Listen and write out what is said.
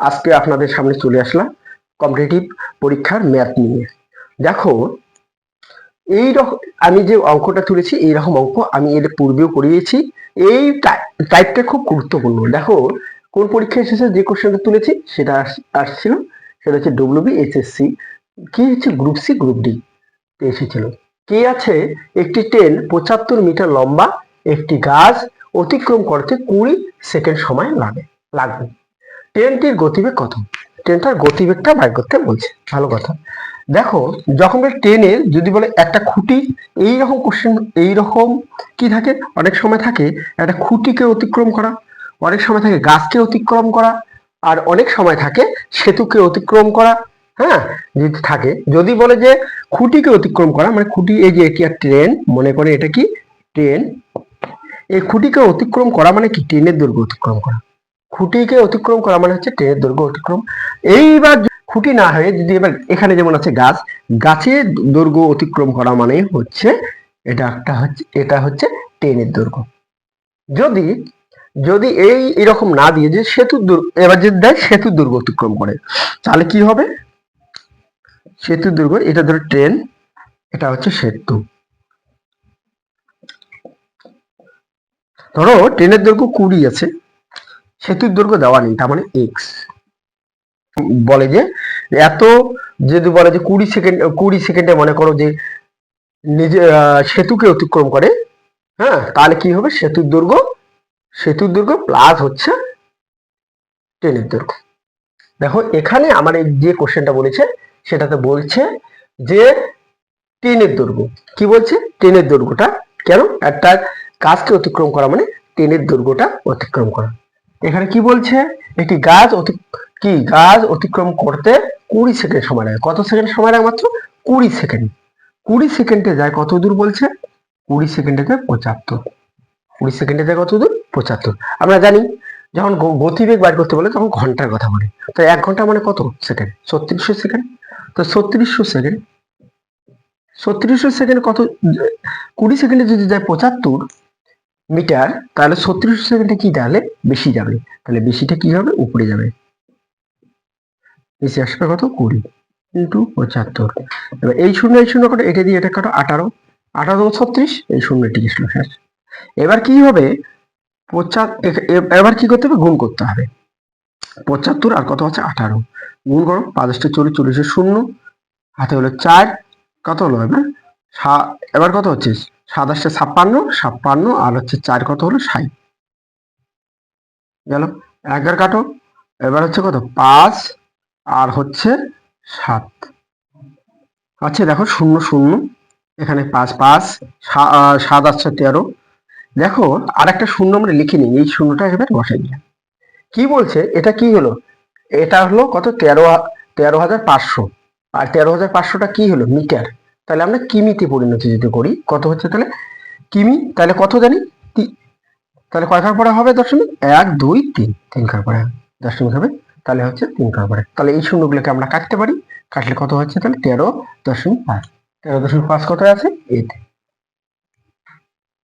আজকে আপনাদের সামনে চলে আসলাম কম্পিটিটিভ পরীক্ষার ম্যাথ নিয়ে। দেখো এই রকম আমি যে অঙ্কটা তুলেছি এইরকম অঙ্ক আমি এর পূর্বেও করিয়েছি। এই টাইপটা খুব গুরুত্বপূর্ণ। দেখো কোন পরীক্ষা এসেছে, যে কোশ্চেনটা তুলেছি সেটা আসছিল, সেটা হচ্ছে WBSSC কি হচ্ছে গ্রুপ সি গ্রুপ ডি এসেছিল। কি আছে, একটি ট্রেন 75 মিটার লম্বা একটি গাছ অতিক্রম করতে 20 সেকেন্ড সময় লাগবে। ট্রেনটির গতিবেগ কত? ট্রেনটার গতিবেগটা বের করতে বলছে। ভালো কথা। দেখো যখন বলে ট্রেনের যদি বলে একটা খুঁটি, এইরকম কোশ্চেন এইরকম কি থাকে, অনেক সময় থাকে একটা খুঁটিকে অতিক্রম করা, অনেক সময় থাকে গাছকে অতিক্রম করা, আর অনেক সময় থাকে সেতুকে অতিক্রম করা। হ্যাঁ, যদি থাকে, যদি বলে যে খুঁটিকে অতিক্রম করা মানে খুঁটি, এই যে এটি একটা ট্রেন, মনে করে এটা কি ট্রেন, এই খুঁটিকে অতিক্রম করা মানে কি ট্রেনের দৈর্ঘ্য অতিক্রম করা। খুঁটিকে অতিক্রম করা মানে হচ্ছে ট্রেনের দৈর্ঘ্য অতিক্রম। এইবার খুঁটি না হয়ে যদি এবার এখানে যেমন আছে গাছ, গাছের দৈর্ঘ্য অতিক্রম করা মানে হচ্ছে এটা হচ্ছে ট্রেনের দৈর্ঘ্য। যদি যদি এরকম না দিয়ে যে সেতুর এবার যদি দেয় সেতুর দৈর্ঘ্য অতিক্রম করে, তাহলে কি হবে? সেতুর দৈর্ঘ্য, এটা ধরো ট্রেন, এটা হচ্ছে সেতু। ধরো ট্রেনের দৈর্ঘ্য 20 আছে, সেতুর দৈর্ঘ্য দেওয়া নেই, তার মানে এক্স। বলে যে এত, যদি বলে যে 20 সেকেন্ডে মনে করো যে নিজে সেতুকে অতিক্রম করে, হ্যাঁ, তাহলে কি হবে? সেতুর দৈর্ঘ্য প্লাস হচ্ছে ট্রেনের দৈর্ঘ্য। দেখো এখানে আমার এই যে কোশ্চেনটা বলেছে সেটাতে বলছে যে ট্রেনের দৈর্ঘ্য, কি বলছে? ট্রেনের দৈর্ঘ্যটা কেন? একটা গাছকে অতিক্রম করা মানে ট্রেনের দৈর্ঘ্যটা অতিক্রম করা। এখানে কি বলছে? একটি গাছ অতিক্রম করতে 20 সেকেন্ড সময় লাগে। কত সেকেন্ড সময় লাগে? মাত্র 20 সেকেন্ড। 20 সেকেন্ডে যায় কত দূর বলছে? 20 সেকেন্ডে যায় 75। 20 সেকেন্ডে যায় কত দূর? 75। আমরা জানি যখন গতিবেগ বার করতে বলে তখন ঘন্টার কথা বলে। তো 1 ঘন্টা মানে কত সেকেন্ড? 3600 সেকেন্ড। তো 3600 সেকেন্ড, 3600 সেকেন্ড কত? 20 সেকেন্ডে যদি যায় 75 মিটার, তাহলে 3600 সেকেন্ডে কি তাহলে বেশি যাবে, তাহলে বেশিটা কি হবে? উপরে যাবে। বেশি আসবে কত? 20 ইন্টু 75। এবার এই শূন্য কাটো, এটা দিয়ে এটা কাটো, 18, 18 36, এই শূন্যটি গেছিল শেষ। এবার কি হবে? এবার কি করতে হবে? গুণ করতে হবে। 75 আর কত আছে? 18, গুণ করো, 5 40, 40 শূন্য, হাতে হলো 4, কত হলো এবার? এবার কত হচ্ছে? 7 56, 56 আর হচ্ছে 4 কত হলো? 60 গেল। 11 কাটো, এবার হচ্ছে কত? 5 আর হচ্ছে 7, আচ্ছা দেখো শূন্য শূন্য, এখানে 5 5, 7 আসছে 13। দেখো আর একটা শূন্য আমরা লিখে নিই, এই শূন্যটা এবার বসাই দিলাম। কি বলছে? এটা কি হলো? এটা হলো কত? 13,500, আর 13,500টা কি হলো? মিটার। তাহলে আমরা কিমিতে পরিণতি যদি করি কত হচ্ছে তাহলে? কিমি, তাহলে কত জানি? তাহলে কয় ঘর পরে হবে? দশমিক 1 2 3, 3 ঘর পরে দশমিক হবে, তাহলে হচ্ছে 3 ঘর পরে। তাহলে এই শূন্যগুলোকে আমরা কাটতে পারি, কাটলে কত হচ্ছে? তাহলে 13.5। 13.5 কত আছে? 8।